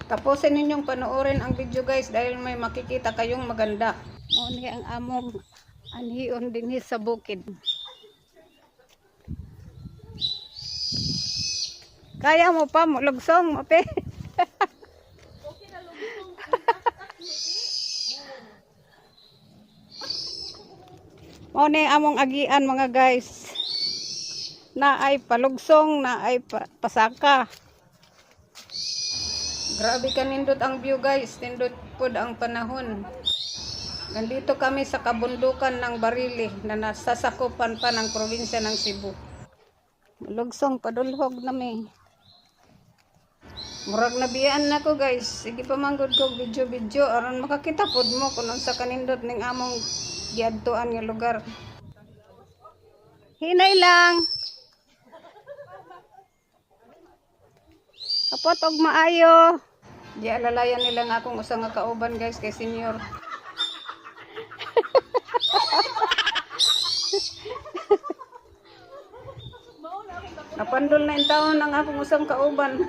Tapusin ninyong panoorin ang video guys dahil may makikita kayong maganda. Muna ang among anhion din sa bukid. Kaya mo pa mo lugsong mape. Muna among agian mga guys. Na ay palugsong, na ay pasaka. Grabe ka nindot ang view guys, nindot pod ang panahon. Nandito kami sa kabundukan ng Barili na nasasakupan pa ng probinsya ng Cebu. Lugsong padulhog nami. Murag nabiyaan na ko guys. Sige pa manggod ko video aron makakita pod mo kung sa kanindot ning among giadtuan nga lugar. Hinay lang. Kapot og maayo. Di alalayan nila nga akong usa nga kauban guys kay senior. Napandol na in taon ang akong usang kauban.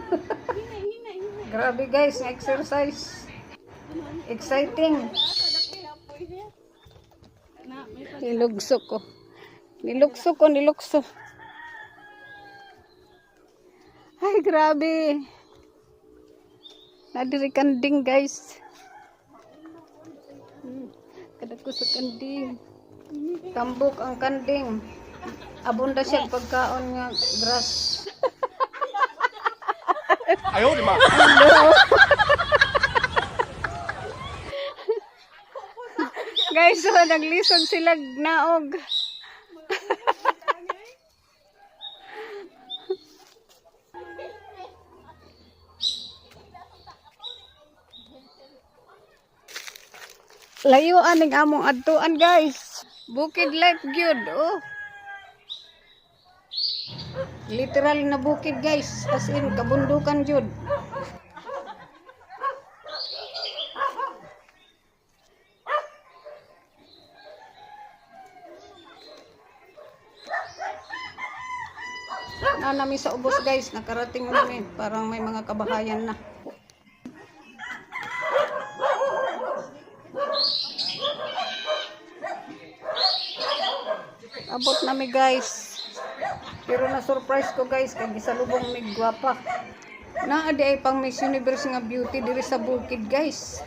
Grabe guys, nga exercise. Exciting. Nilugso ko. Ay, grabe. Nadiri kanding guys. Kada ko sa kanding. Tambok ang kanding. Abunda siya pagkaon nga grass. Ayaw, di ba? Guys, so naglisod sila naog. Layo aning among adtuan guys. Bukid life gyud, oh. Literal na bukid guys, as in kabundukan jud. Na nami sa ubos guys, nakarating namin, parang may mga kabahayan na. Abot nami guys. Pero na surprise ko guys kay gisalubong mig gwapa. Naa di ay pang Miss Universe nga beauty diri sa bukid guys.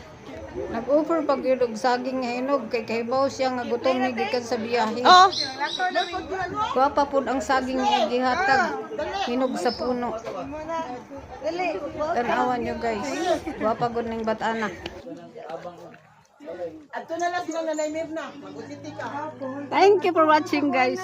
Nag-offer pag yun og saging nga hinog kay kahibaw siya nga gutom ni gikan sa biyahe. Oh. Gwapa pud ang saging nga gihatag. Hinog sa puno. Tanawan nyo guys. Gwapa gud ning batana. Ato na lang sila nanay Mirna. Magutiti ka. Thank you for watching guys.